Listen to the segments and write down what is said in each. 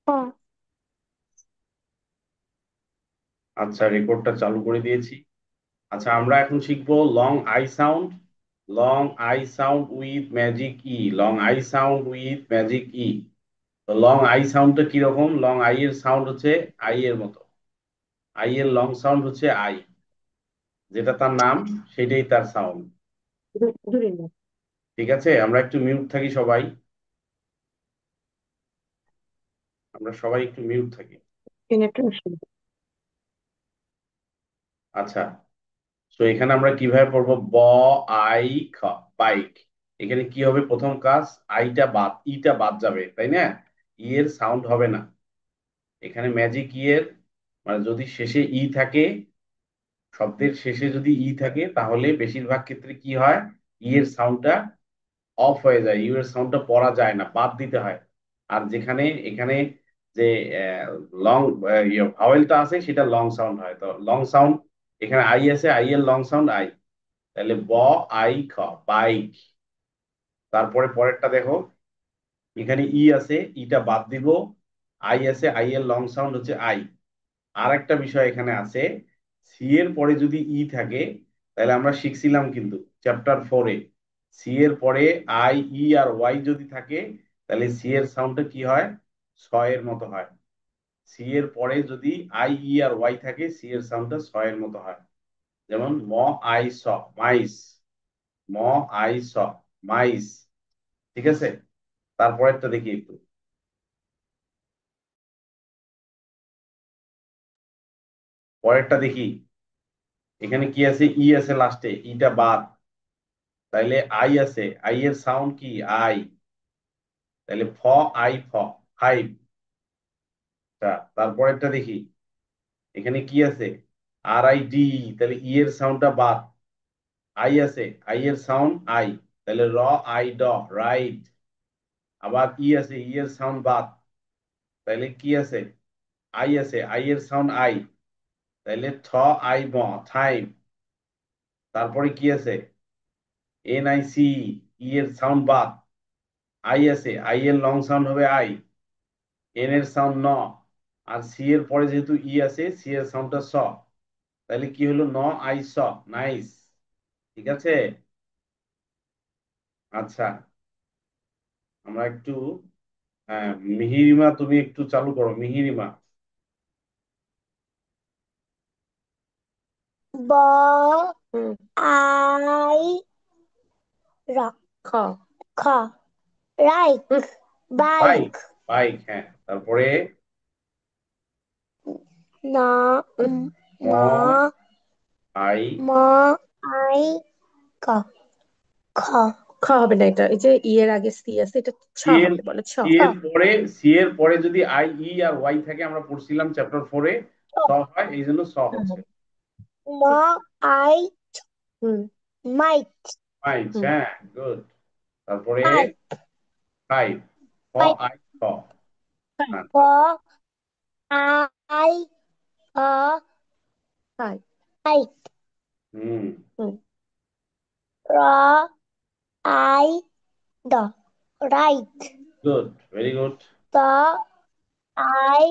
খ। আচ্ছা, রেকর্ডটা চালু করে দিয়েছি। আচ্ছা, আমরা এখন শিখবো long I sound. Long I sound with magic E. Long I sound with magic E. তো লং আই সাউন্ডটা কিরকম? লং আই এর সাউন্ড হচ্ছে আই এর মতো। আই এর লং সাউন্ড হচ্ছে আই, যেটা তার নাম সেটাই তার সাউন্ড। ধরে নাও। ঠিক আছে, আমরা একটু মিউট থাকি সবাই। আমরা সবাই একটু মিউট থাকি। নেটওয়ার্ক অসুবিধা। আচ্ছা, তো এখানে আমরা কিভাবে পড়বো? ব আই খ, বাইক। এখানে কি হবে? প্রথম কাজ, আইটা বাদ, ইটা বাদ যাবে, তাই না? ই এর সাউন্ড হবে না এখানে। ম্যাজিক ই এর মানে যদি শেষে ই থাকে, শব্দের শেষে যদি ই থাকে, তাহলে বেশিরভাগ ক্ষেত্রে কি হয়? ই এর সাউন্ডটা অফ হয়ে যায়, ইউ এর সাউন্ডটা পড়া যায় না, বাদ দিতে হয়। আর যেখানে এখানে যে লং ভাওয়েলটা আছে সেটা লং সাউন্ড হয়, তো লং সাউন্ড এখানে আই আছে, আই এর লং সাউন্ড আই। তাহলে ব আই খ, বাইক। তারপরে পরেরটা দেখো, এখানে ই আছে, ইটা বাদ দিব, আই আছে, আই এর লং সাউন্ড হচ্ছে আই। আর একটা বিষয় এখানে আছে, সি এর পরে যদি ই থাকে, তাহলে আমরা শিখছিলাম কিন্তু চ্যাপ্টার 4-এ, সি এর পরে আই ই আর ওয়াই যদি থাকে, তাহলে সি এর সাউন্ডটা কি হয়? স এর মতো হয়। সি এর পরে যদি আই ই আর ওয়াই থাকে, সি এর সাউন্ডটা স এর মতো হয়। যেমন ম আই স, মাইস। ম আই স, মাইস। ঠিক আছে, তারপরেরটা দেখি একটু। পরেরটা দেখি, এখানে কি আছে? ই আছে লাস্টে, ইটা বাদ। তাইলে আই আছে, আই এর সাউন্ড কি? আই। তাহলে ফ আই ফ, ফাইভ। তারপরেরটা দেখি, এখানে কি আছে? আর আই ডি, তাহলে ই এর সাউন্ডটা বাদ। আই আছে, আই এর সাউন্ড আই, তাহলে র আই ড, রাইট। আবার ই আছে, ই এর সাউন্ড বাদ, তাহলে কি আছে? আই আছে, আই এর সাউন্ড আই, তাহলে থ আই ব, থাইম। তারপরে কি আছে? এন আই সি, ই এর সাউন্ড বাদ, আই আছে, আই এর লং সাউন্ড হবে আই, এন এর সাউন্ড ন, আর সি এর পরে যেহেতু ই আছে, সি এর সাউন্ডটা স, তাহলে কি হলো? ন আই স, নাইস। ঠিক আছে। আচ্ছা, আমরা একটু, হ্যাঁ, মিহিরিমা তুমি একটু চালু করো, মিহিরিমা। ব। আই র। খ। খ। রাইট। বাইক। বাইক, বাইক, হ্যাঁ। তারপরে ন। ম। ম আই, ম আই ক। খ। খ হবে না, এটা এই যে ই এর আগে সি আছে, এটা ছ সি এর, হবে, বলে ছ। সি এর পরে, সি এর পরে যদি আই ই আর ওয়াই থাকে, আমরা পড়ছিলাম চ্যাপ্টার 4-এ, স হয়, এই জন্য স হচ্ছে। ম আই হুম। মাইক। পাইছ, হুম। হ্যাঁ, গুড। তারপরে পাইপ। ফাইভ, ফ পাইপ। আই খ। হ্যাঁ, প। আই প। তাই। পাইপ। হুম, হুম। র আই দ, রাইট। Good, very good. ত আই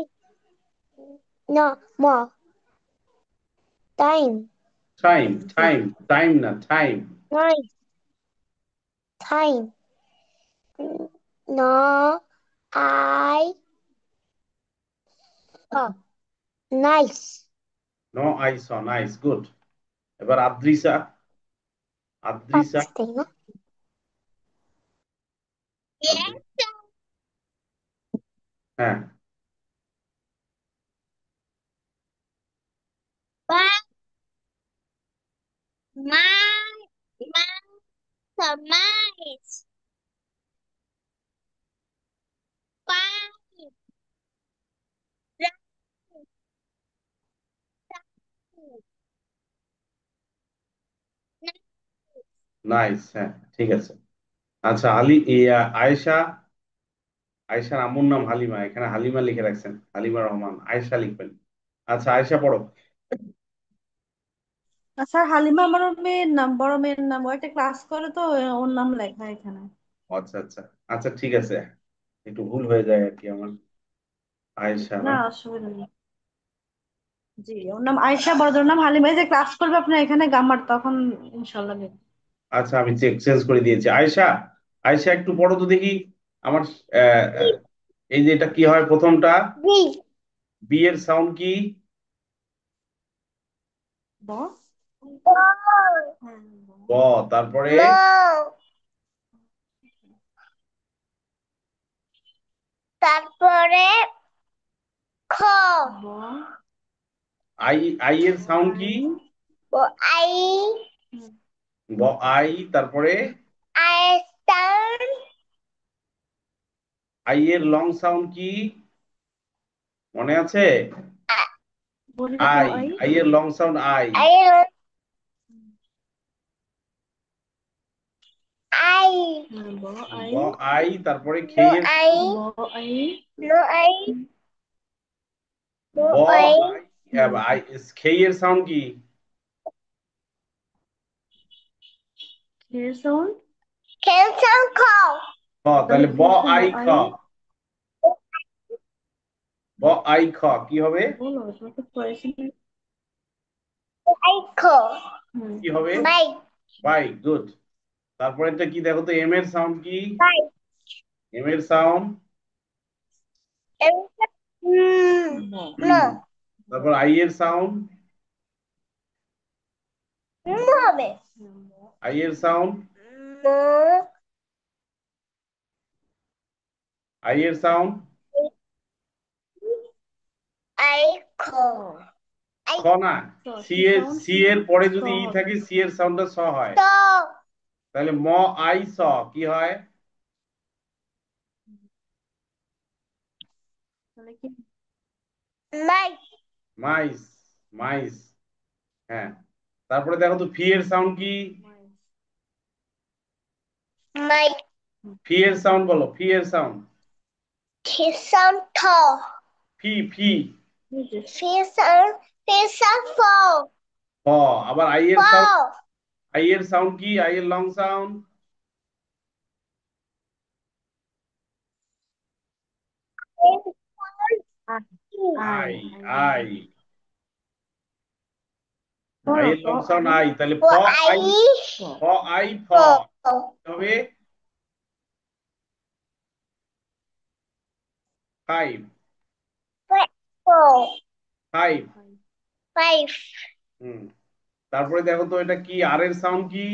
ন, ম, টাইম। টাইম, হুম। টাইম, টাইম না, টাইম। নাইস। টাইম। ন আই স, নাইস। নো আই স, নাইস, গুড। এবার আদ্রিসা, আদ্রিসা, আস্তে না। আদ্রি, হ্যাঁ। নাইস, হ্যাঁ, ঠিক আছে। আচ্ছা, আয়েশা, আয়েশার আম্মুর নাম হালিমা, এখানে হালিমা লিখে রাখছেন, হালিমা রহমান, আয়েশা লিখবেন। আচ্ছা, আয়েশা পড়ো। স্যার হালিমা আমার মেয়ের নাম, বড় মেয়ের নাম। ও একটা ক্লাস করে তো, ওর নাম লেখা এখানে। আচ্ছা, আচ্ছা, আচ্ছা, ঠিক আছে, একটু ভুল হয়ে যায় আর কি আমার। আয়েশা না না? অসুবিধা নেই। জি, ওর নাম আয়েশা, বড়দের নাম হালিমা। এই যে ক্লাস করবে আপনার এখানে গামার, তখন ইনশাল্লাহ নেবে। আচ্ছা, আমি চেঞ্জ করে দিয়েছি। আয়েশা, আয়েশা একটু পড়ো তো দেখি আমার। আহ, আহ, এই যে এটা কি হয় প্রথমটা? জি। বি এর সাউন্ড কি? ব। ব। হ্যাঁ, ব। ব। তারপরে ম। তারপরে খ। ব। আই। আই এর ব সাউন্ড আই। কি? ব আই। হুম, ব আই। তারপরে আই সাউন্ড। আই এর লং সাউন্ড কি? মনে আছে? বলি তো, ব আই। আই। আই এর long sound I. I. I. হ্যাঁ, ব আই। ব আই। তারপরে নো খেই এর আই। সাউন্ড। ব আই। নো আই। নো ব আই। আই। হুম, আই। খেই এর সাউন্ড কি? খেয়ে সাউন্ড। ক্যান সাউন্ড খ। খ। তাহলে তাহলে ব ঘেসে ব আই খ। আই। ব আই খ কি হবে? বলো, তোমার তো পড়েছি। আই খ। হুম। কি হবে? বাইক। বাইক। গুড। তারপরে এটা কি দেখো তো, এম এর সাউন্ড কি? বাইক। এম এর সাউন্ড। ব। নো। তারপর আই এর সাউন্ড। নো হবে। হুম, ব। আই এর সাউন্ড। নো। আই এর সাউন্ড। আই খ। খ। খ আই না। স। সি সি এর, সাউন্ড সি এর পরে স যদি ই হবে। থাকে, সি এর সাউন্ডটা স হয়। ত। তাহলে ম আই স কি হয়? তাহলে কি? মাইক। মাইস। মাইস। হ্যাঁ। তারপরে দেখো তো ফি এর সাউন্ড কি? মাইস। মাইক। ফি এর সাউন্ড বলো, ফি এর সাউন্ড। খি সাউন্ড ঠ। ফি। ফি। এই যে ফি সাউন্ড ফ। হ। আবার আই ফ। এর সাউন্ড। আই এর সাউন্ড কি? আই এর long sound. I. I. I. I. I. I পড়ো, এর প লং সাউন্ড আই। আই। তাহলে প ফ আই। আই। প। ফ আই ফ প। হবে ফাইভ। প। ফাইভ। ফাইভ। ফাইভ। হুম। তারপরে দেখো তো এটা কি, আর এর সাউন্ড কি?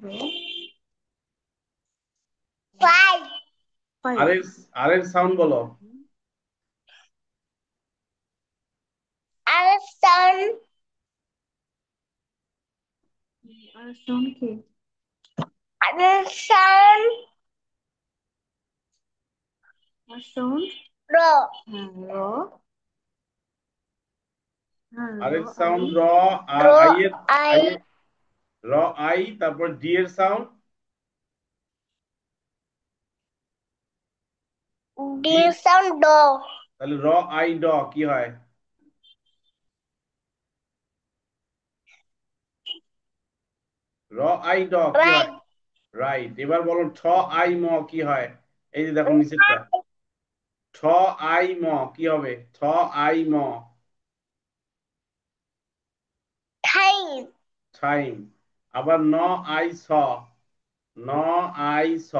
ব। ফাইভ। আর ফাইভ। এর, আর এর সাউন্ড বলো। আর সাউন্ড। আর সাউন্ড কি? আর সাউন্ড আর সাউন্ড। র। হ্যাঁ, র। হ্যাঁ, আর র এর আই। সাউন্ড র। আর র আই এর, আই। আই এর র আই। তারপর ডি এর সাউন্ড ডি ডি। সাউন্ড ড। তাহলে র আই ড কি হয়? র আই ড কি হয়? রাইট। রাইট। এবার বলো ঠ আই ম কি হয়? এই যে দেখো নিচেরটা। ঠ আই ম কি হবে? ঠ আই ম। টাইম। টাইম। আবার ন আই স। ন আই স।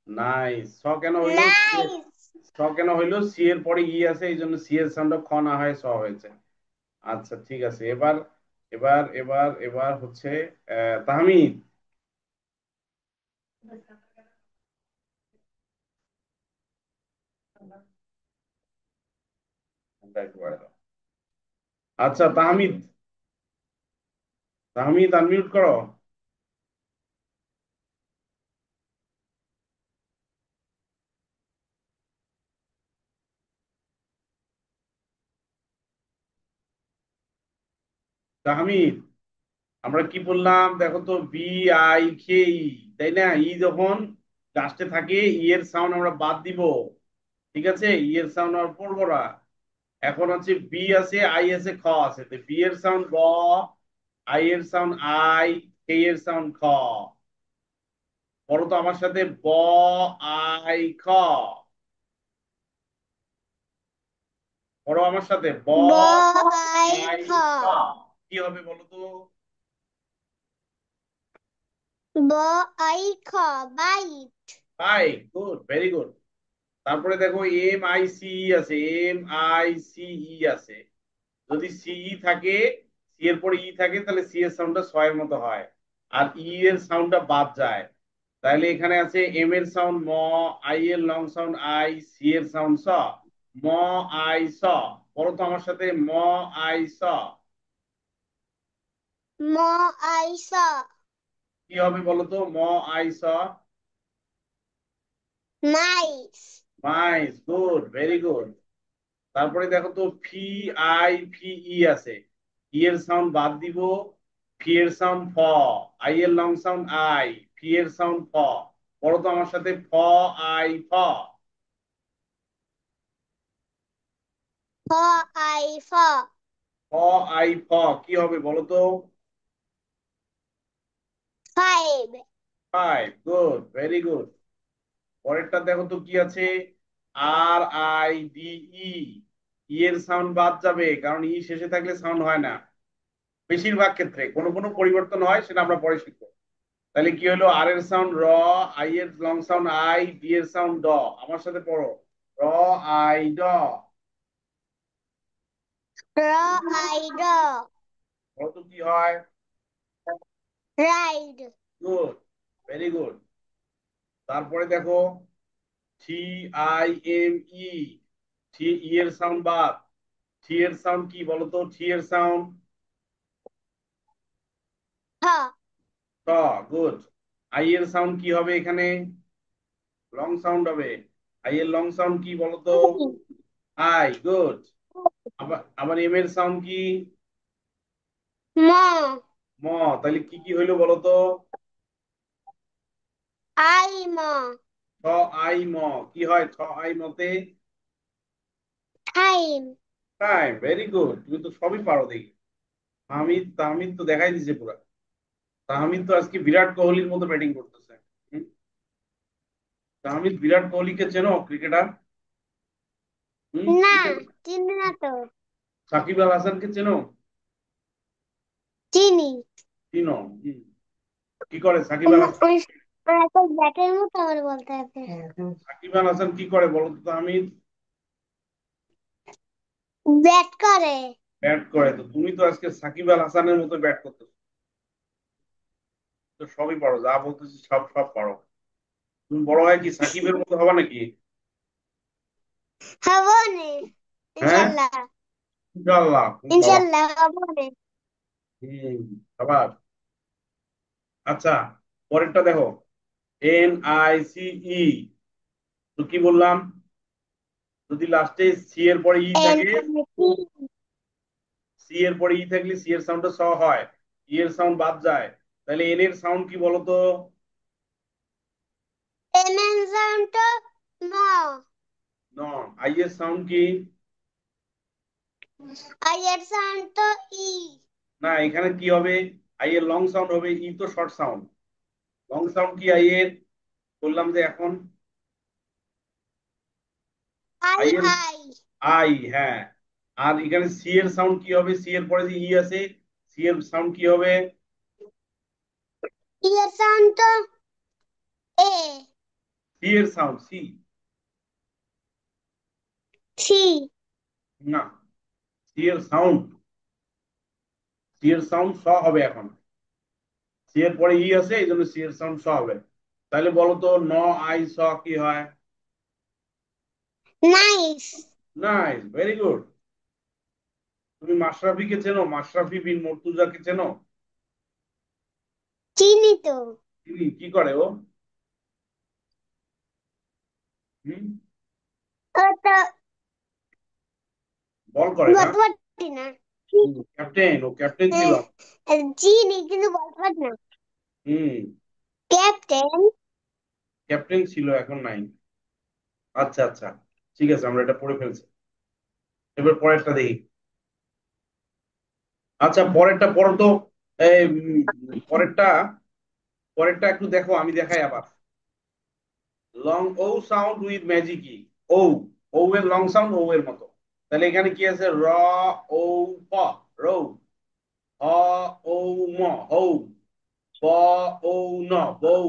নাইস। স কেন হইলো? নাইস। স কেন হইলো? সি এর পরে ই আছে, এই জন্য সি এর সাউন্ড খ না হয় স হয়েছে। আচ্ছা ঠিক আছে। এবার এবার হচ্ছে তাহমিদ। আচ্ছা তাহমিদ, তাহমিদ আনমিউট করো। তাহমিদ, আমরা কি বললাম দেখো তো, বি আই কে ই, তাই না? ই যখন লাস্টে থাকে, ই এর সাউন্ড আমরা বাদ দিব। ঠিক আছে, ই এর সাউন্ড আমরা পড়বো না। এখন হচ্ছে বি আছে, আই আছে, খ আছে। তো বি এর সাউন্ড ব, আই এর সাউন্ড আই, কে এর সাউন্ড খ। পড়ো তো আমার সাথে, ব আই খ। পড়ো আমার সাথে, ব ব আই আই খ খ। কি হবে বলো তো? ব আই খ bite. Bike, good, very good. তারপরে দেখো এম আই সি আছে, এম আই সি আছে। যদি সিই থাকে, সি এর পরে ই থাকে, তাহলে সি এর সাউন্ডটা স এর মতো হয়, আর ই এর সাউন্ডটা বাদ যায়। তাহলে এখানে আছে এম এর সাউন্ড ম, আই এর লং সাউন্ড আই, সি এর সাউন্ড স। ম আই স। বলো তো আমার সাথে, ম আই স। ম আই স কি হবে বলো তো, ম আই স? Mice. Nice, good, very good. তারপরে দেখো তো ফি আই ফি ই আছে, ই এর সাউন্ড বাদ দিব, ফি এর সাউন্ড ফ, আই এর লং সাউন্ড আই, ফি এর সাউন্ড ফ। পড়ো তো আমার সাথে, ফ আই ফ। ফ আই ফ ফ আই ফ। কি হবে বলো তো? Five. Five, good, very good. পরেরটা দেখো তো কি আছে, আর আই ডি ই। ই এর সাউন্ড বাদ যাবে, কারণ ই শেষে থাকলে সাউন্ড হয় না। বেশিরভাগ ক্ষেত্রে কোনো কোনো পরিবর্তন হয়, সেটা আমরা পরে শিখবো। তাহলে কি হলো, আর এর সাউন্ড র, আই এর লং সাউন্ড আই, ডি এর সাউন্ড ড। আমার সাথে পড়ো, র আই ড। র আই ড বলো তো কি হয়? রাইড। Good, very good. তারপরে দেখো থি আই এম ই। থি, ই এর সাউন্ড বাদ, থি এর সাউন্ড কি বলো তো? থি এর সাউন্ড হ ট, গুড। আই এর সাউন্ড কি হবে এখানে? লং সাউন্ড হবে। আই এর লং সাউন্ড কি বলো তো? I, good. আবার আবার এম এর সাউন্ড কি? ম ম। তাহলে কি কি হইলো বলো তো? আই ম ছ আই ম। কি হয় ছ আই মতে? টাইম। Time, very good. তুমি তো সবই পারো দেখি। তাহমিদ, তাহমিদ তো দেখাই দিছে পুরা। তাহমিদ তো আজকে বিরাট কোহলির মতো ব্যাটিং করতেছে। হুম? তাহমিদ বিরাট কোহলিকে চেনো, ক্রিকেটার? না, ক্রিকেট। চিনি না তো। সাকিব আল হাসানকে চেনো? চিনি। চিনো? কি করে সাকিব আল হাসান? তো ব্যাটের মতো আমার বলতে হবে। সাকিব আল হাসান কি করে বলো তো তাহমিদ? ব্যাট করে। ব্যাট করে। তো তুমি তো আজকে সাকিব আল হাসানের মতো ব্যাট করতেছো। তো সবই পারো, যা বলতেছি সব সব পারো। তুমি বড় হয় কি সাকিবের মতো হবে নাকি? হবো নে, হ্যাঁ, ইনশাল্লাহ। ইনশাআল্লাহ, তুমি বাবা। ইনশাল্লাহ হবো নে। হম, আবার। আচ্ছা, পরেরটা দেখো, এন আই সি ই। তো কি বললাম, যদি লাস্টে সি এর পরে ই এন থাকে, সি এর পরে ই থাকলে সি এর সাউন্ডটা স হয়, ই এর সাউন্ড বাদ যায়। তাহলে এন এর সাউন্ড কি বলতো? এন এর সাউন্ড ম। ন। আই এর সাউন্ড কি? আই এর সাউন্ড ই। না, এখানে কি হবে? আই এর লং সাউন্ড হবে, ই তো শর্ট সাউন্ড। লং সাউন্ড কি আই এর? বললাম যে এখন আই আই এর আই। আই, হ্যাঁ। আর এখানে সি এর সাউন্ড কি হবে? সি এর পরে যে ই আছে, সি এর সাউন্ড কি হবে? ই এর সাউন্ড এ। সি এর সাউন্ড সি। সি। না, সি এর সাউন্ড, সি এর সাউন্ড স হবে এখন। সি এর পরে ই আছে, এই জন্য সি এর সাউন্ড স হবে। তাহলে বলো তো, ন আই স কি হয়? নাইস। Nice, very good. তুমি মাশরাফিকে চেনো? মাশরাফি বিন মুর্তজাকে চেনো? চিনি তো। কি করে ও? হুম? ও তো বল করে না? বলতে পারছি না। ক্যাপ্টেন, ও ক্যাপ্টেন ছিল। চিনি কিন্তু বলতে পারছি না। হুম, ক্যাপ্টেন। ক্যাপ্টেন ছিল, এখন নাই। আচ্ছা আচ্ছা, ঠিক আছে, আমরা এটা পড়ে ফেলছি। এবার পরেরটা দেখি। আচ্ছা, পরেরটা পড়ো তো। এই পরেরটা, পরেরটা একটু দেখো, আমি দেখাই আবার। Long O sound with magic E. O, O এর লং সাউন্ড ও এর মতো। তাহলে এখানে কি আছে? র ও প, রৌ। হ ও ম, হৌ। ব ও ন, বৌ।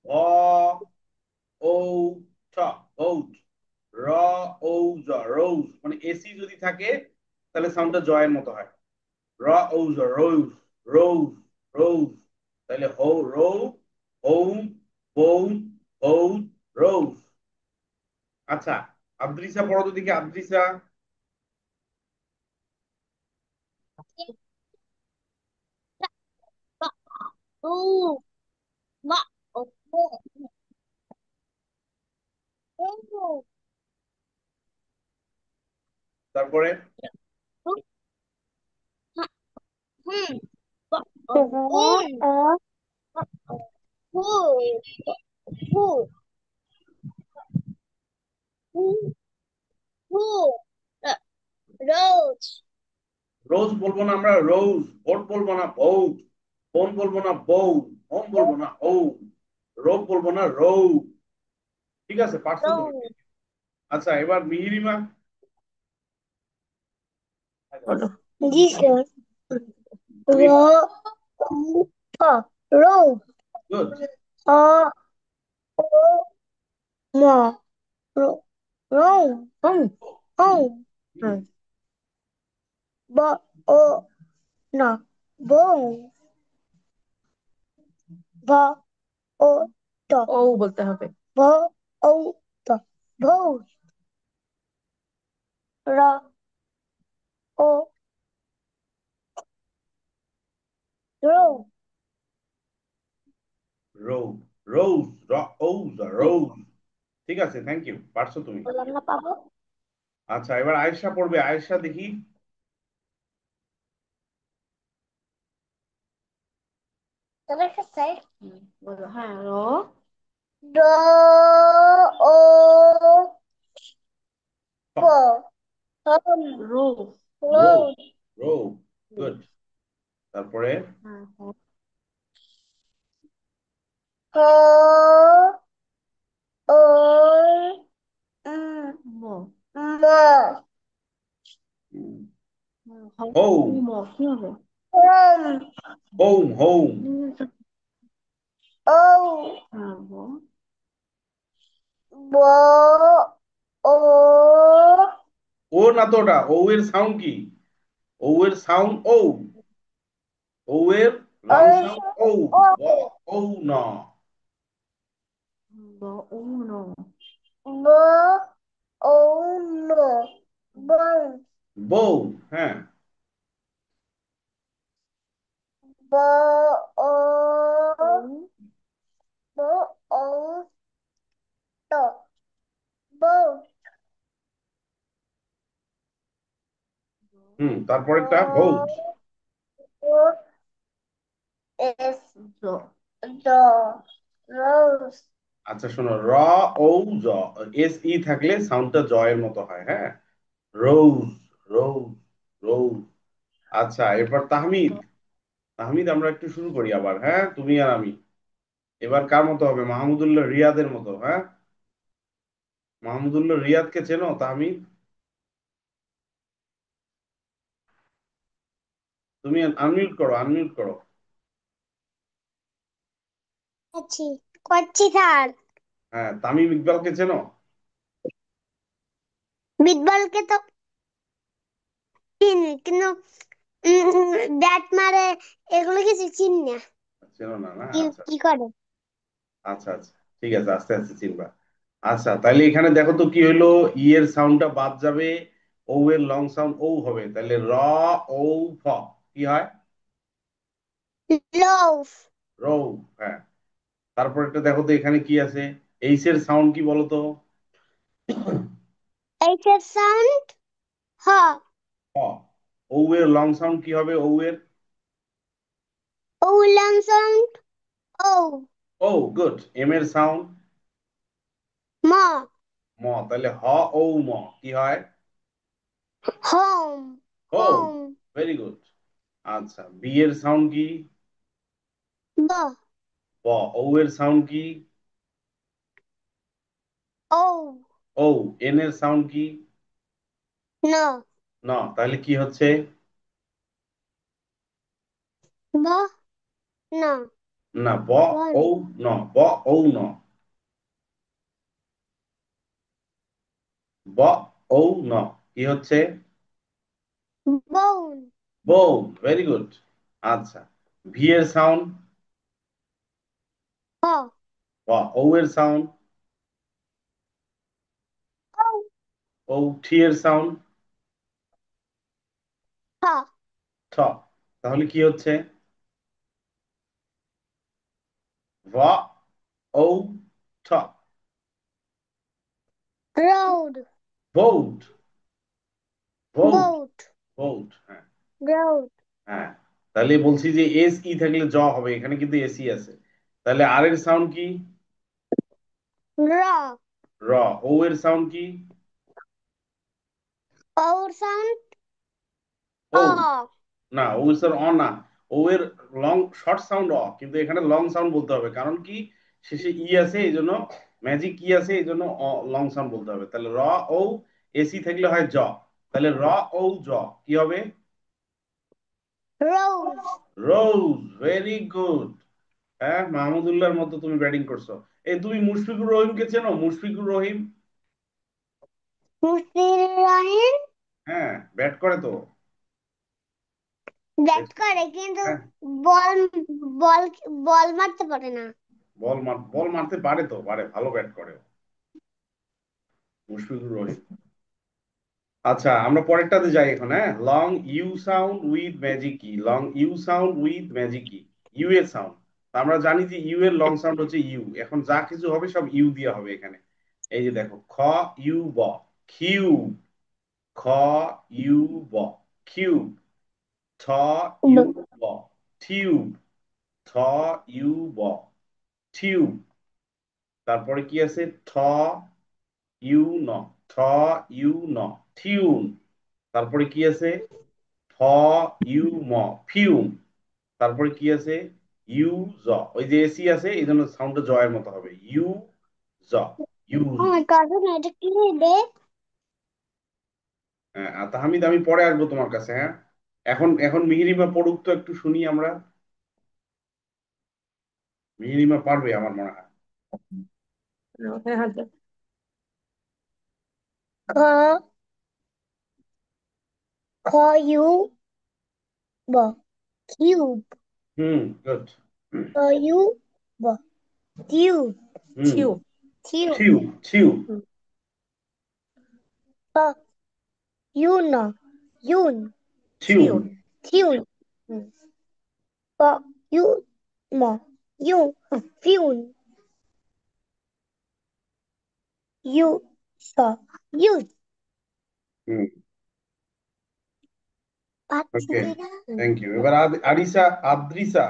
ভ ও ঠ, ভৌত। র ও জ, রৌজ। মানে এসি যদি থাকে তাহলে সাউন্ডটা জয়ের মতো হয়। র ও জ, রৌজ, রৌজ, রৌজ। তাহলে হৌ, রৌ, হৌম, বৌম, হৌদ, রৌজ। আচ্ছা, আদ্রিসা পড়ো তো দেখি, আদ্রিসা। উ বা ও তারপরে হুম বা উন ফুল ফুল ফুল রোজ রোজ বলবো না আমরা, রোজ। ভোট বলবো না, ভৌত। বোন বলবো না, বউ। হোম বলবো না, ও। রোগ বলবো না, রৌ। ঠিক আছে, পারছো তুমি। রোজ আচ্ছা, এবার মিহিরিমা। বলো। জি স্যার র তুমি প রোজ গুড। অ ও ম রো রোজ হুম ও হুম ব ও না বউ ব ও ট ও বলতে হবে। ব ও ট বউ র ও রোজ রোগ, রোজ। র ও রোজ। ঠিক আছে, থ্যাংক ইউ, পারছো তুমি। বললাম না পাবো আচ্ছা, এবার আয়েশা পড়বে। আয়েশা দেখি। তবে স্যার বলো হ্যাঁ র ড ও খ, প হম রো রোগ, রোজ রোগ। গুড। তারপরে হ্যাঁ হ ও উম ম ম হোম, ম কি হবে? Home home, home. ও হ্যাঁ ব ও ও না তো, ওটা ও এর সাউন্ড কি? ও এর সাউন্ড ও। ও এর লং সাউন্ড ও। ও ব, ও না। ব ও ন ব ও ন বং বউ, হ্যাঁ। ব ও ও ব ও ট বউ তারপরেরটা ভৌত। ব ও এস জ দ রোজ আচ্ছা শোনো, র ও জ, এস ই থাকলে সাউন্ডটা জয়ের মতো হয়, হ্যাঁ। রোজ, রোজ, রোজ। আচ্ছা, এরপর তাহমিদ। তাহমিদ, আমরা একটু শুরু করি আবার, হ্যাঁ, তুমি আর আমি। এবার কার মতো হবে? মাহমুদুল্লাহ রিয়াদের মতো, হ্যাঁ। মাহমুদুল্লাহ রিয়াদকে চেনো তাহমিদ? তুমি আনমিউট করো, আনমিউট করো। আছি করছি স্যার হ্যাঁ, তামিম ইকবালকে চেনো? বিটবলকে তো চিনি কিন্তু ব্যাট মারে এগুলো কিছু চিনি না চেনো না, না? কি আচ্ছা, কি করে আচ্ছা, আচ্ছা, ঠিক আছে, আস্তে আস্তে চিনবা। আচ্ছা, তাহলে এখানে দেখো তো কি হইলো। ই এর সাউন্ডটা বাদ যাবে, ও এর লং সাউন্ড ও হবে, তাহলে র ও ফ কি হয়? লোভ রৌ, হ্যাঁ। তারপর একটা দেখো তো এখানে কি আছে। এইচ এর সাউন্ড কি বলো তো? এইচ এর সাউন্ড হ হ। ও এর লং সাউন্ড কি হবে? ও এর ও লং সাউন্ড ও ও, গুড। এম এর সাউন্ড ম ম, তাহলে হ ও ম কি হয়? Home home, home very good. আচ্ছা, বি এর সাউন্ড কি? ব ব। ও এর সাউন্ড কি? ও ও, এন এর সাউন্ড কি? ন ন, তাহলে কি হচ্ছে? ব ন না, ব বন ও ন, ব ও ন, ব ও ন, কি হচ্ছে? বউন বউ, ভেরি গুড। আচ্ছা, ভি এর সাউন্ড? হ ব, ও এর সাউন্ড? ঔ ও, টি এর সাউন্ড? হ ঠ, তাহলে কি হচ্ছে? ভ ও ঠ, রোড ভৌট, ভৌট, boat ভৌট, হ্যাঁ। road হ্যাঁ, তাহলে বলছি যে এস ই থাকলে জ হবে, এখানে কিন্তু এসি আছে। তাহলে আর এর সাউন্ড কি? raw র। ও এর সাউন্ড কি? our sound ও, অ না, ও এর অ না। ও এর লং শর্ট সাউন্ড অ, কিন্তু এখানে লং সাউন্ড বলতে হবে, কারণ কি শেষে ই আছে এই জন্য, ম্যাজিক ই আছে এই জন্য লং সাউন্ড বলতে হবে। তাহলে র ও, এসি থাকলে হয় জ। তাহলে র ও জ কি হবে? rose রোজ, ভেরি গুড। হ্যাঁ, মাহমুদুল্লাহর মতো তুমি ব্যাটিং করছো। এই তুমি মুশফিকুর রহিমকে চেনো? মুশফিকুর রহিম, মুশফিকুর রহিম হ্যাঁ, ব্যাট করে তো। ব্যাট করে কিন্তু হ্যাঁ, বল বল বল মারতে পারে না বল মারতে পারে তো, পারে, ভালো ব্যাট করে মুশফিকুর রহিম। আচ্ছা, আমরা পরেরটাতে যাই এখন। হ্যাঁ, long U sound with magic কি? Long U sound with magic কি? ইউ এর সাউন্ড। আমরা জানি যে ইউ এর লং সাউন্ড হচ্ছে ইউ। এখন যা কিছু হবে সব ইউ দিয়ে হবে এখানে। এই যে দেখো, খ ইউ ব, কিউ, খ ইউ ব, কিউ, ঠ ইউ ব- ব, টিউব, ঠ ইউ ব, টিউব। তারপরে কি আছে? ঠ ইউ ন, ঠ ইউ ন, টিউন। তারপরে কি আছে? ফ ইউ ম, ফিউম। তারপরে কি আছে? ইউ জ। ওই যে এসি আছে এই জন্য সাউন্ডটা জয়ের মতো হবে, ইউ জ, ইউজ। oh my god না এটা কি রে হ্যাঁ, আর তাহমিদ আমি পরে আসবো তোমার কাছে। হ্যাঁ, এখন এখন মিহিরিমা পড়ুক তো, একটু শুনি আমরা। মিহিরিমা পারবে আমার মনে হয়। হ্যাঁ হাত দাও। খ খ ইউ ব কিউব হুম, গুড। খ ইউ ব টিউব হুম, থিউ। টিউব থিউ, থিউ, হুম, খ ইউ ন ইউন থিউন। থিউন। টিউন খ ইউ ম ইউ ফিউন ইউ স ইউজ হুম, পাচ্ছি ওকে, না থ্যাংক ইউ। এবার আরিসা, আদ্রিসা,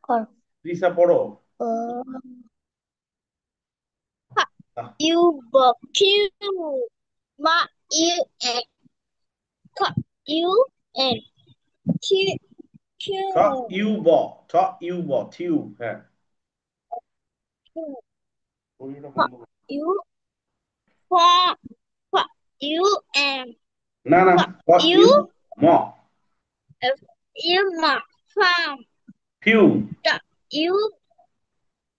কর ত্রিসা পড়ো। আহ, you bọc you ma you and cut you and you ঠ you ইউ ব, ঠ ইউ ব, থিউ, হ্যাঁ। ওইটা cut বন্ধ করো। you for cut you and না না, cut ঠ ইউ you ম, if you ma farm fume. cut you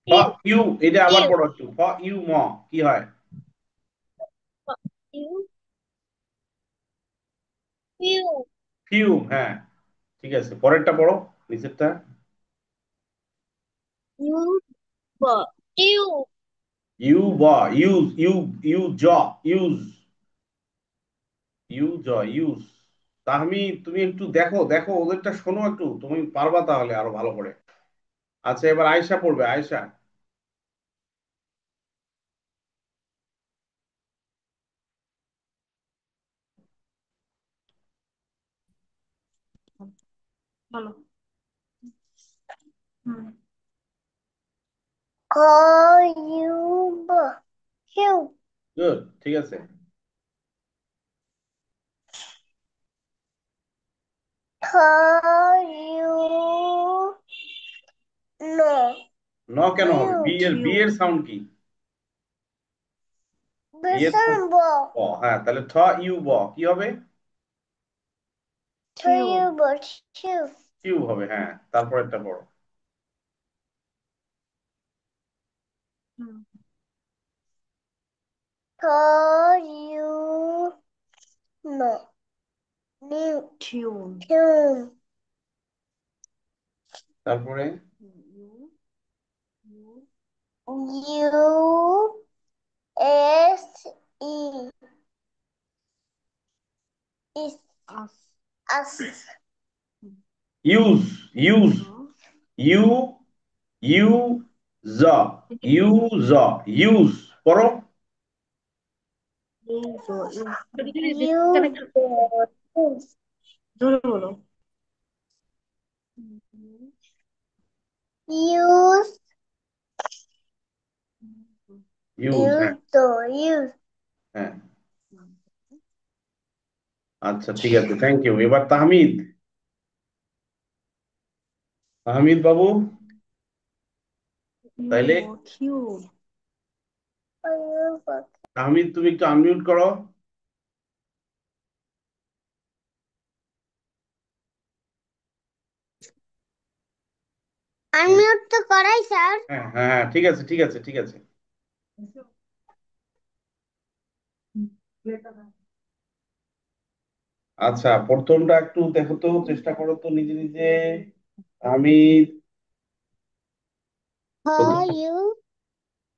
ফ ইউ, এটা আবার you পড়ো একটু। ফ ইউ ম কি হয়? cut you you ফিউম, হ্যাঁ, ঠিক আছে। পরেরটা পড়ো, নিচেরটা। you bọc you ইউ ব, ইউজ, ইউ, ইউ জ, ইউজ, ইউ জ, ইউজ। তাহমি তুমি একটু দেখো, দেখো ওদেরটা শোনো একটু, তুমি পারবা তাহলে আরো ভালো করে। আচ্ছা, এবার আয়শা পড়বে, আয়শা। বলো। হুম। call you bọc you good, ঠিক আছে। call you no ন কেন হবে? you বি এর থিউ। সাউন্ড কি? ইয়ের বেসন ব ব, হ্যাঁ, তাহলে ঠ ইউ ব কি হবে? কিউ। থইউ ব থিউ কিউ হবে, হ্যাঁ। তারপর একটা পড়ো। হুম, থইউ ন নিউ টিউন। টিউন তারপরে U U U S E is us. Us use, use, U U জ, ইউ জ, ইউজ পড়ো। ইউ জোরে বলো। ইউজ ইউজ, ইউজ হ্যাঁ, তো ইউজ হ্যাঁ। আচ্ছা, ঠিক আছে, থ্যাংক ইউ। এবার তাহমিদ, তাহমিদ বাবু, তাইলে কিউ। তাহমিদ তুমি একটু আনমিউট করো। আনমিউট তো করাই স্যার। হ্যাঁ, হ্যাঁ, হ্যাঁ, ঠিক আছে, ঠিক আছে, ঠিক আছে। আচ্ছা, প্রথমটা একটু দেখো তো, চেষ্টা করো তো নিজে নিজে। আমি প্রথম, খয়ু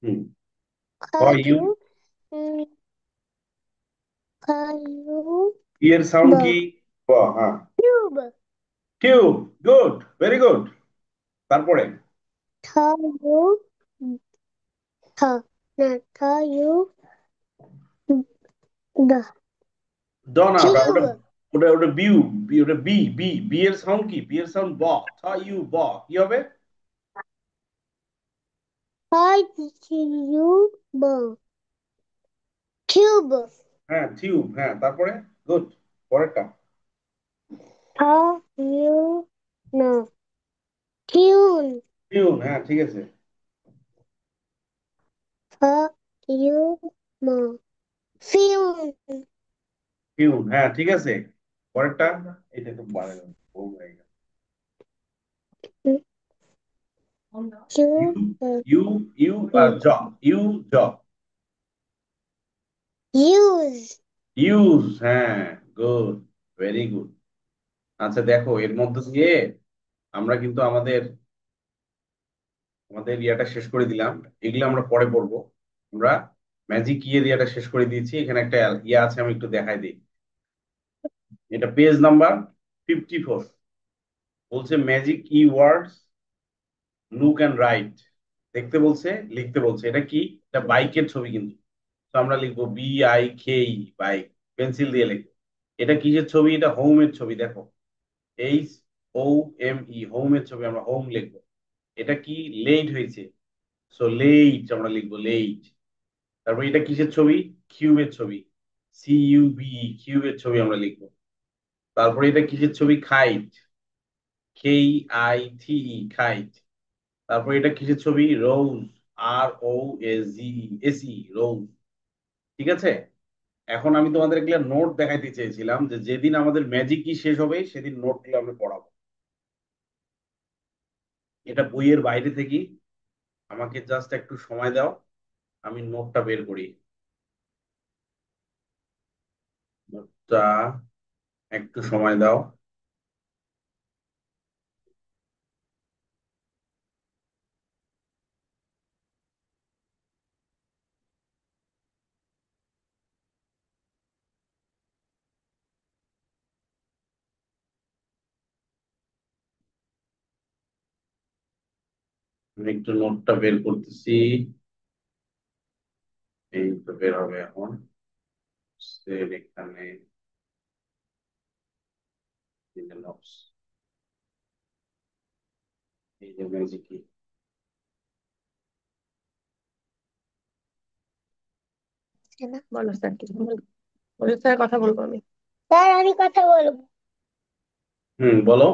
হুম, ইউ, খয়ু খয়ু এর ব সাউন্ড কি? ব, হ্যাঁ। Cube tube, good, very good. তারপরে থয়ু থ না থয়ু দ ড না, ওটা কিউব ওটা ওটা ওটা বিউ, ওটা বি, বি, বি এর সাউন্ড কি? বি এর সাউন্ড ব, থ ইউ ব কি হবে? থয়ু ব কিউব হ্যাঁ, টিউব, হ্যাঁ। তারপরে গুড, পরেরটা থয়ু ন টিউন টিউন, হ্যাঁ, ঠিক আছে। থয়ু ম ফিউন টিউন, হ্যাঁ, ঠিক আছে। পরেরটা, এটা তো বাড়ে গেল, ও হয়ে গেল। চু ইউ, ইউ, ইউ, জ, ইউ জ, ইউজ ইউজ, হ্যাঁ, গুড, ভেরি গুড। আচ্ছা, দেখো এর মধ্যে দিয়ে আমরা কিন্তু আমাদের আমাদের ইয়াটা শেষ করে দিলাম। এগুলো আমরা পরে পড়বো। আমরা ম্যাজিক ইয়াটা শেষ করে দিয়েছি। এখানে একটা ইয়ে আছে, আমি একটু দেখাই দিই। এটা পেজ নাম্বার 54, বলছে magic words look and right. দেখতে বলছে, লিখতে বলছে। এটা কি? এটা বাইকের ছবি কিন্তু। তো আমরা লিখবো BIKE, বাইক, পেন্সিল দিয়ে লিখবো। এটা কিসের ছবি? এটা হোমের ছবি, দেখো, HOME, হোমের ছবি, আমরা হোম লিখবো। এটা কি? লেট হয়েছে, সো লেট আমরা লিখবো লেট। তারপর এটা কিসের ছবি? কিউবের ছবি, কিউবের ছবি আমরা লিখবো। তারপরে এটা কিসের ছবি? খাইট, KITE, তারপর এটা কিসের ছবি? রোজ, ROSE, রোজ। ঠিক আছে। এখন আমি তোমাদের এগুলো নোট দেখাইতে চেয়েছিলাম, যে যেদিন আমাদের ম্যাজিক কি শেষ হবে সেদিন নোটগুলো আমরা পড়াবো। এটা বইয়ের বাইরে থেকে, আমাকে জাস্ট একটু সময় দাও, আমি নোটটা বের করি। নোটটা একটু সময় দাও। আমি একটু নোটটা বের করতেছি। এই তো বের হবে এখন। সেভ, এখানে এই যে নোটস, এই যে ম্যাজিক কি। বলো স্যার, কিছু বলো স্যার, কথা বলবো আমি। স্যার আমি কথা বলবো। হুম, বলো।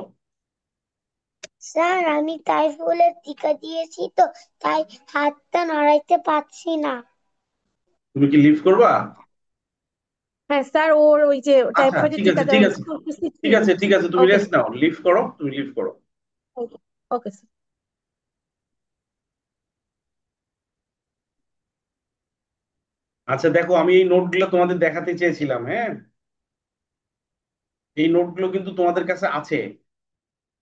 স্যার আমি টাইফয়েডের টিকা দিয়েছি তো, তাই হাতটা নড়াইতে পারছি না। তুমি কি লিভ করবা? হ্যাঁ স্যার, ওর ওই যে আচ্ছা টাইফয়েডের ঠিক আছে, টিকা ঠিক দেওয়া আছে, করতেছি। ঠিক আছে, ঠিক আছে, তুমি ওকে রেস্ট নাও, লিভ করো, তুমি লিভ করো। ওকে ওকে স্যার। আচ্ছা দেখো, আমি এই নোটগুলো তোমাদের দেখাতে চেয়েছিলাম, হ্যাঁ। এই নোটগুলো কিন্তু তোমাদের কাছে আছে।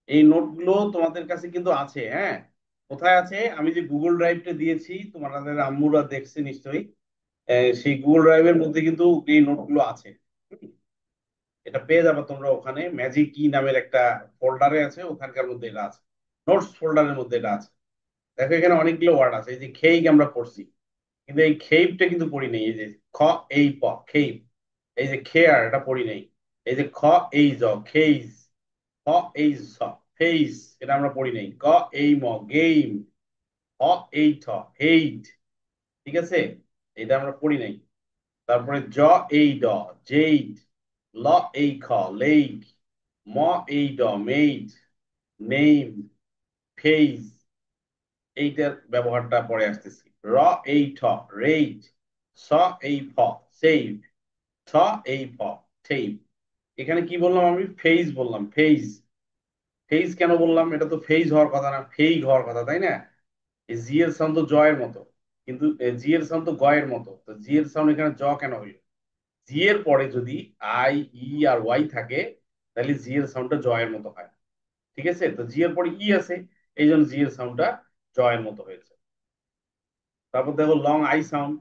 এই নোটগুলো তোমাদের কাছে কিন্তু আছে, হ্যাঁ। কোথায় আছে? আমি যে গুগল ড্রাইভটা দিয়েছি, তোমাদের আম্মুরা দেখছে নিশ্চয়ই। সেই গুগল ড্রাইভের মধ্যে কিন্তু এই নোটগুলো আছে। হুম, এটা পেয়ে যাবে তোমরা ওখানে, ম্যাজিক কি নামের একটা ফোল্ডারে আছে, ওখানকার মধ্যে এটা আছে। নোটস ফোল্ডারের মধ্যে এটা আছে। দেখো এখানে অনেকগুলো ওয়ার্ড আছে, এই যে খেইক আমরা পড়ছি, কিন্তু এই খেইপটা কিন্তু পড়ি নেই। এই যে খ, এই প, খেইপ। এই যে খেয়ার, এটা পড়ি নেই। এই যে খ, এই জ, খেইজ। খ, এই জ, ফেইস, এটা আমরা পড়ি নাই। ক, এই ম, গেইম। হ, এই ঠ, হেইট। ঠিক আছে, এটা আমরা পড়ি নাই। তারপরে জ, এই ড, জেইড। ল, এই খ, লেইক। ম, এই ড, মেইড। Name, phase. এইটার ব্যবহারটা পরে আসতেছি। র, এই ঠ, রেইড। স, এই ফ, সেভ। ছ, এই ফ, ঠেইপ। এখানে কি বললাম আমি? ফেইজ বললাম, ফেইজ। ফেইজ কেন বললাম? এটা তো ফেইজ হওয়ার কথা না, ফেইগ হওয়ার কথা, তাই না? এই জি এর সাউন্ড তো জয়ের মতো, কিন্তু জি এর সাউন্ড তো গয়ের মতো, তো জি এর সাউন্ড এখানে জ কেন হইল? জি এর পরে যদি আই, ই আর ওয়াই থাকে, তাহলে জি এর সাউন্ডটা জয়ের মতো হয়। ঠিক আছে, তো জি এর পরে ই আছে, এই জন্য জি এর সাউন্ডটা জয়ের মতো হয়েছে। তারপর দেখো লং আই সাউন্ড।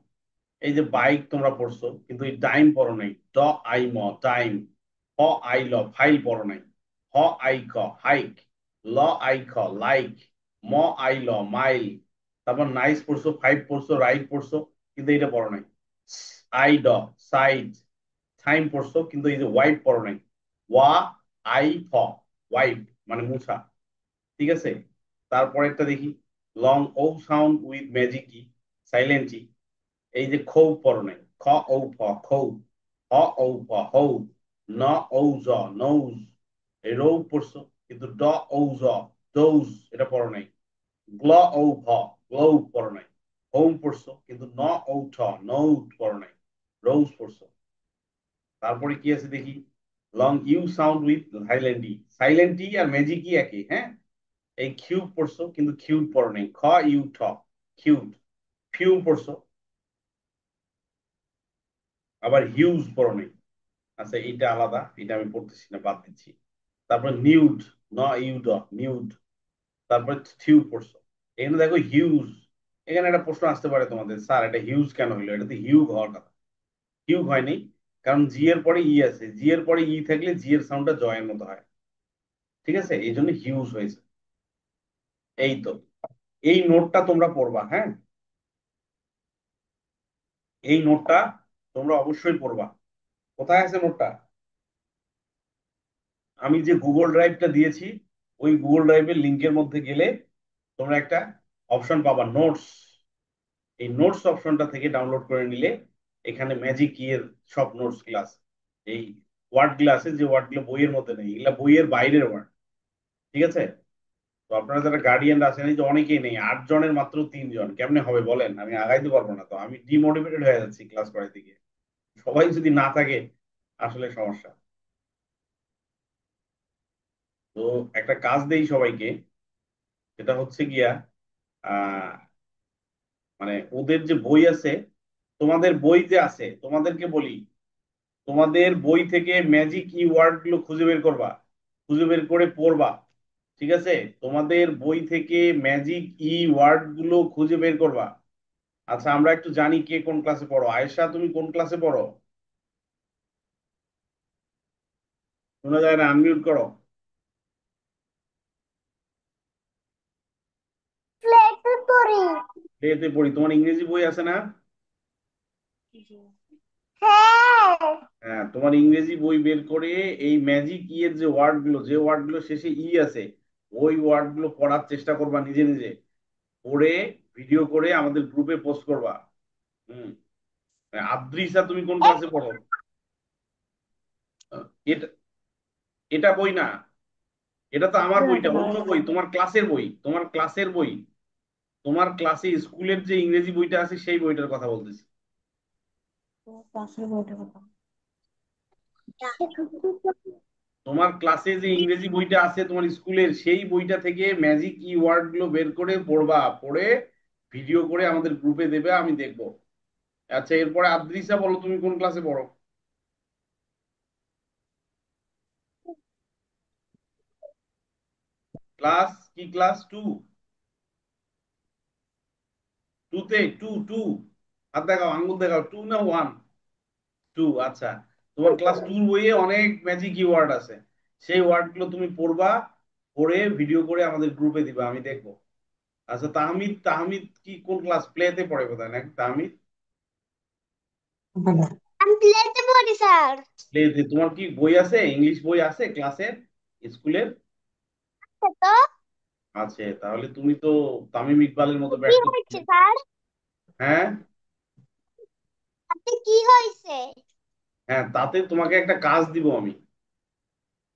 এই যে বাইক তোমরা পড়ছো, কিন্তু এই টাইম পড়ো নাই। ড, আই ম, টাইম। হ, আই ল, ফাইল পড়ো নাই। হ, আই ক, হাইক। ল, আই খ, লাইক। ম, আই ল, মাইল। তারপর নাইস পড়ছো, ফাইভ পড়ছো, রাইট পড়ছো, কিন্তু এটা পড়ো নাই। আই ড, সাইড। টাইম পড়ছো, কিন্তু এই যে ওয়াইপ পড়ো নাই। ওয়া, আই ফ, ওয়াইপ, মানে মুছা। ঠিক আছে, তারপরেরটা দেখি। Long O sound with magic E, silent E. এই যে খৌ পড়ো নাই। খ, ও ফ, খৌ। হ, ও ফ, হৌ। ন, ও জ, নৌজ। এই রৌ পড়ছো, কিন্তু ড, ও জ, ডৌজ, এটা পড়ো নাই। গ্ল, ও ভ, গ্লৌ পড়ো নাই। হোম পড়ছো, কিন্তু ন, ও ঠ, নৌট পড়ো নাই। রোজ পড়ছো। তারপরে কি আছে দেখি। Long U sound with silent E. Silent E আর ম্যাজিক ই একই, হ্যাঁ। এই কিউব পড়ছো, কিন্তু কিউট পড়ো নাই। খ, ইউ ঠ, কিউট। ফিউ পড়ছো, আবার হিউজ পড়ো নাই। আচ্ছা, এইটা আলাদা, এটা আমি পড়তেছি না, বাদ দিচ্ছি। তারপর নিউড, ন, ইউড, নিউড। তারপর থিউ পড়ছো। এখানে দেখো হিউজ। এখানে একটা প্রশ্ন আসতে পারে তোমাদের, স্যার এটা হিউজ কেন হইলো? এটা তো হিউগ হওয়ার কথা। হিউগ হয়নি, কারণ জি এর পরে ই আছে, জি এর পরে ই থাকলে জি এর সাউন্ডটা জয়ের মতো হয়। ঠিক আছে, এই জন্য হিউজ হয়েছে। এই তো, এই নোটটা তোমরা পড়বা, হ্যাঁ। এই নোটটা তোমরা অবশ্যই পড়বা। কোথায় আছে নোটটা? আমি যে গুগল ড্রাইভটা দিয়েছি, ওই গুগল ড্রাইভের লিঙ্কের মধ্যে গেলে তোমরা একটা অপশন পাবা, নোটস। এই নোটস অপশনটা থেকে ডাউনলোড করে নিলে এখানে ম্যাজিক কি এর সব নোটস ক্লাস, এই ওয়ার্ড গুলো আছে, যে ওয়ার্ড গুলো বইয়ের মধ্যে নেই, এগুলা বইয়ের বাইরের ওয়ার্ড। ঠিক আছে, তো আপনারা যারা গার্ডিয়ান আছেন, এই যে অনেকেই নেই, 8 জনের মাত্র 3 জন, কেমনে হবে বলেন? আমি আগাইতে পারবো না, তো আমি ডিমোটিভেটেড হয়ে যাচ্ছি ক্লাস করাইতে গিয়ে। সবাই যদি না থাকে, আসলে সমস্যা। তো একটা কাজ দেই সবাইকে, সেটা হচ্ছে গিয়া আহ মানে ওদের যে বই আছে, তোমাদের বই যে আছে, তোমাদেরকে বলি, তোমাদের বই থেকে ম্যাজিক ই ওয়ার্ড গুলো খুঁজে বের করবা, খুঁজে বের করে পড়বা। ঠিক আছে, তোমাদের বই থেকে ম্যাজিক ই ওয়ার্ড গুলো খুঁজে বের করবা। আচ্ছা, আমরা একটু জানি কে কোন ক্লাসে পড়ো। আয়েশা, তুমি কোন ক্লাসে পড়ো? শোনা যায় না, আনমিউট করো। প্লেটে পড়ি। এতে পড়ি, তোমার ইংরেজি বই আছে না? হ্যাঁ। হ্যাঁ, তোমার ইংরেজি বই বের করে এই ম্যাজিক ই এর যে ওয়ার্ড গুলো, যে ওয়ার্ড গুলো শেষে ই আছে, ওই ওয়ার্ড গুলো পড়ার চেষ্টা করবা নিজে নিজে। পড়ে ভিডিও করে আমাদের গ্রুপে পোস্ট করবা। হুম। আদ্রিসা, তুমি কোন ক্লাসে পড়ো? এটা এটা বই না, এটা তো আমার বইটা, অন্য বই, তোমার ক্লাসের বই, তোমার ক্লাসের বই। তোমার ক্লাসে স্কুলের যে ইংরেজি বইটা আছে, সেই বইটার কথা বলতেছি। ক্লাসের বইটা কথা তোমার ক্লাসে যে ইংরেজি বইটা আছে তোমার স্কুলের, সেই বইটা থেকে ম্যাজিক ই ওয়ার্ড গুলো বের করে পড়বা, পড়ে ভিডিও করে আমাদের গ্রুপে দেবে, আমি দেখবো। আচ্ছা, এরপরে আদ্রিসা বলো, তুমি কোন ক্লাসে পড়ো? ক্লাস কি? Class two? টুতে? Two two? হাত দেখাও, আঙ্গুল দেখাও, টু না ওয়ান? টু, আচ্ছা। তোমার ক্লাস টুর বইয়ে অনেক ম্যাজিক ওয়ার্ড আছে, সেই ওয়ার্ড গুলো তুমি পড়বা, পড়ে ভিডিও করে আমাদের গ্রুপে দিবা, আমি দেখবো। আচ্ছা, তাহমিদ, তাহমিদ কি কোন ক্লাস? প্লেতে পড়ে বোধহয় নাকি তাহমিদ? আমি প্লেতে পড়ি স্যার। প্লেতে? তোমার কি বই আছে, ইংলিশ বই আছে ক্লাসের, স্কুলের? তো আছে, তাহলে তুমি তো তামিম ইকবালের মতো কি ব্যাট করছো। হয়েছে স্যার? হ্যাঁ, আপনি কি হয়েছে? হ্যাঁ, তাতে তোমাকে একটা কাজ দিব আমি,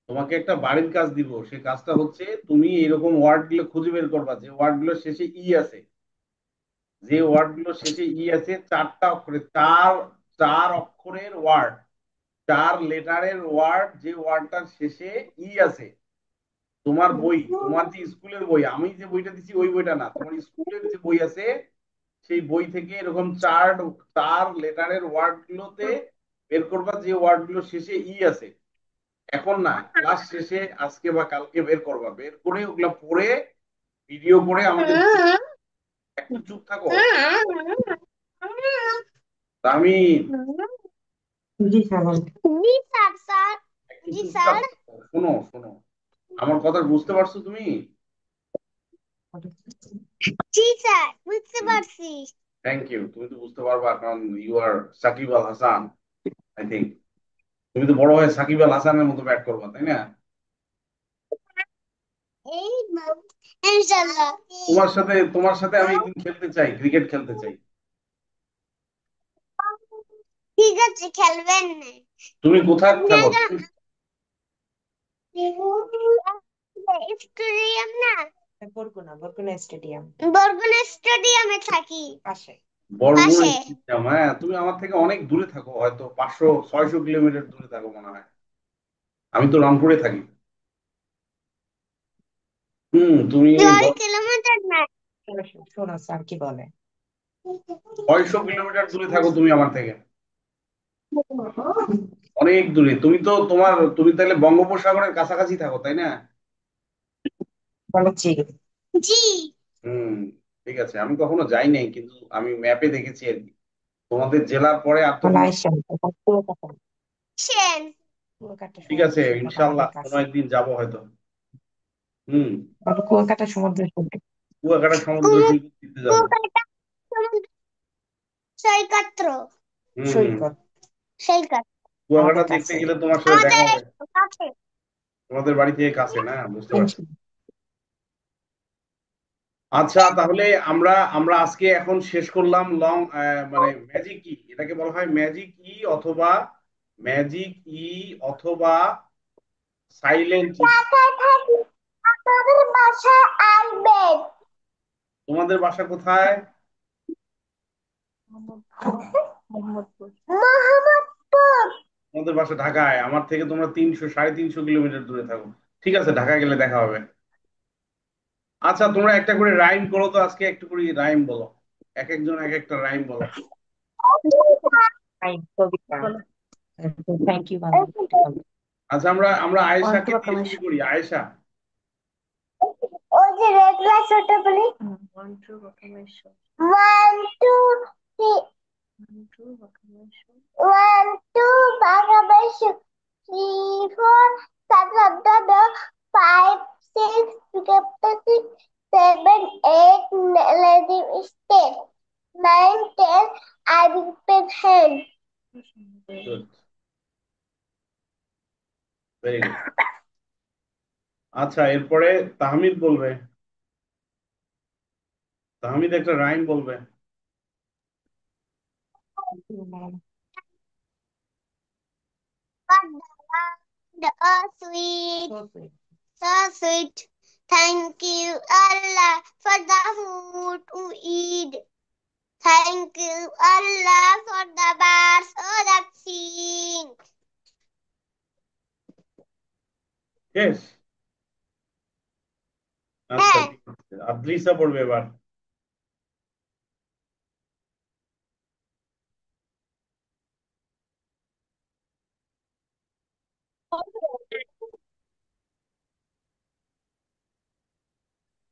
তোমাকে একটা বাড়ির কাজ দিব। সেই কাজটা হচ্ছে তুমি এরকম ওয়ার্ড গুলো খুঁজে বের করবা, যে ওয়ার্ড গুলোর শেষে ই আছে, যে ওয়ার্ড গুলোর শেষে ই আছে, চারটা অক্ষরে, চার চার অক্ষরের ওয়ার্ড, চার লেটারের ওয়ার্ড, যে ওয়ার্ডটার শেষে ই আছে। তোমার বই, তোমার যে স্কুলের বই, আমি যে বইটা দিছি ওই বইটা না, তোমার স্কুলের যে বই আছে, সেই বই থেকে এরকম চার চার লেটারের ওয়ার্ড গুলোতে বের করবা, যে ওয়ার্ড গুলো শেষে ই আছে। এখন না, ক্লাস শেষে আজকে বা কালকে বের করবা, বের করে ওগুলা পড়ে ভিডিও করে আমাদের, একটু চুপ থাকো। আমি, জি স্যার। জি স্যার। স্যার, একটু জি চুপচাপ স্যার। থাকো। শোনো শোনো, আমার কথা বুঝতে পারছো তুমি? জি স্যার, বুঝতে পারছি। থ্যাংক ইউ, তুমি তো বুঝতে পারবা, কারণ you are Sakib Al Hasan, I think. তুমি তো বড় হয়ে সাকিব আল হাসানের মতো ব্যাট করবা, তাই না? এই ইনশাআল্লাহ। তোমার সাথে আমি একদিন খেলতে চাই, ক্রিকেট খেলতে চাই। ঠিক আছে, খেলবেন না। তুমি কোথায় আপনি থাকো? আগে স্টেডিয়াম না, বরগুনা স্টেডিয়াম বরগুনা স্টেডিয়ামে থাকি পাশে। বরগুনা পাশে। স্টেডিয়াম? হ্যাঁ, তুমি আমার থেকে অনেক দূরে থাকো, হয়তো 500-600 কিলোমিটার দূরে থাকো মনে হয়। আমি তো রংপুরে থাকি। তুমি 6 কিলোমিটার না। শোনো স্যার কি বলে। 600 কিলোমিটার দূরে থাকো তুমি আমার থেকে, অনেক দূরে। তুমি তাহলে বঙ্গোপসাগরের কাছাকাছি থাকো, তাই না? বলেছি। জি। হুম, ঠিক আছে। আমি কখনো যাই নাই, কিন্তু আমি ম্যাপে দেখেছি আর কি। তোমাদের জেলার পরে আর তো কোনো। মালয়েশিয়া কুয়াকাটা। সেন। কুয়াকাটা ঠিক সমুদ্র আছে, সৈকত ইনশাল্লাহ আমাদের কোনো কাছে। একদিন যাবো হয়তো। হুম। কুয়াকাটা সমুদ্র সৈকত। কুয়াকাটা সমুদ্র কুমু সৈকত দেখতে যাবো। কুয়াকাটা সমুদ্র সৈকত। হুম হুম। সৈকত সৈকত কুয়াকাটা আমাদের দেখতে কাছে। গেলে তোমার সাথে আমাদের দেখা হবে। কাছে। তোমাদের বাড়ি থেকে কাছে না, বুঝতে পারছি। ইনশাল্লাহ। আচ্ছা, তাহলে আমরা আমরা আজকে এখন শেষ করলাম লং, মানে ম্যাজিক ই, এটাকে বলা হয় ম্যাজিক ই, অথবা ম্যাজিক ই, অথবা সাইলেন্ট ই। ঢাকায় থাকি, আপনাদের বাসায় আসবেন। তোমাদের বাসা কোথায়? মোহাম্মদপুর। মোহাম্মদপুর। তোমাদের বাসা ঢাকায়, আমার থেকে তোমরা 300-350 কিলোমিটার দূরে থাকো। ঠিক আছে, ঢাকা গেলে দেখা হবে। আচ্ছা, তোমরা একটা করে রাইম করো তো, আজকে একটু করে রাইম বলো, এক একজন এক একটা রাইম বলো। কবিতা। বলো। Thank you. আচ্ছা, আমরা আমরা ওয়ান টু আয়েশাকে দিয়ে শুরু বাংলাদেশ। করি। আয়েশা। ওই যে রেড লাইট ওটা বলি। One two Bangladesh. 1 2 3। One two Bangladesh. 1 2 Bangladesh. 3 4 5 6 7 8 11 9 10 I will pen hand. Good, very good. আচ্ছা, এরপরে তাহমিদ বলবে। তাহমিদ একটা রাইম বলবে। But the sweet, so sweet. Thank you, Allah, for the food we eat. Thank you, Allah, for the birds শেষ? আচ্ছা, হ্যাঁ, ঠিক আছে, আদ্রিসা পড়বে এবার।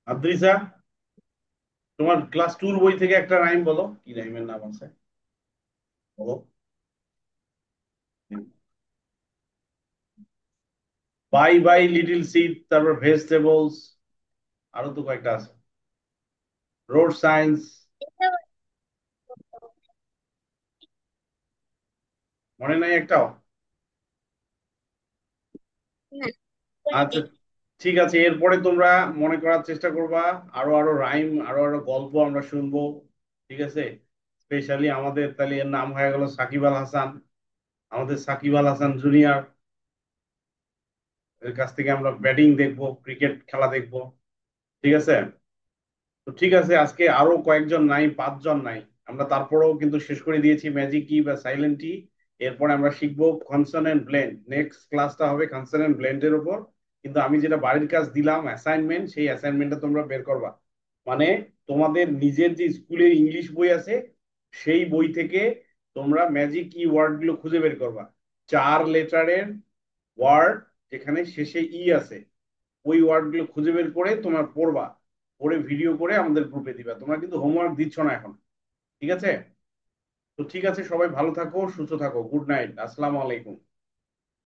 আদ্রিসা, তোমার ক্লাস টুর বই থেকে একটা রাইম বলো, কি রাইমের নাম আছে বলো। বাই বাই লিটল সিড, তারপর ভেজিটেবলস, আরো তো কয়েকটা আছে, রোড সাইন্স, মনে নাই একটাও? আচ্ছা, ঠিক আছে, এরপরে তোমরা মনে করার চেষ্টা করবা, আরো আরো রাইম, আরো আরো গল্প আমরা শুনবো, ঠিক আছে? স্পেশালি আমাদের তাহলে এর নাম হয়ে গেল সাকিব আল হাসান, আমাদের সাকিব আল হাসান জুনিয়র, এর কাছ থেকে আমরা ব্যাটিং দেখবো, ক্রিকেট খেলা দেখবো, ঠিক আছে? তো ঠিক আছে, আজকে আরো কয়েকজন নাই, 5 জন নাই, আমরা তারপরেও কিন্তু শেষ করে দিয়েছি ম্যাজিক কি বা সাইলেন্ট টি। এরপরে আমরা শিখবো কনসোনেন্ট ব্লেন্ড, নেক্সট ক্লাসটা হবে কনসোনেন্ট ব্লেন্ডের উপর। কিন্তু আমি যেটা বাড়ির কাজ দিলাম অ্যাসাইনমেন্ট, সেই অ্যাসাইনমেন্টটা তোমরা বের করবা। মানে তোমাদের নিজের যে স্কুলের ইংলিশ বই আছে, সেই বই থেকে তোমরা ম্যাজিক কি ওয়ার্ড গুলো খুঁজে বের করবা, 4 লেটারের ওয়ার্ড যেখানে শেষে ই আছে, ওই ওয়ার্ড গুলো খুঁজে বের করে তোমরা পড়বা, পড়ে ভিডিও করে আমাদের গ্রুপে দিবা। তোমরা কিন্তু হোমওয়ার্ক দিচ্ছ না এখন, ঠিক আছে? তো ঠিক আছে, সবাই ভালো থাকো, সুস্থ থাকো, গুড নাইট, আসসালামু আলাইকুম।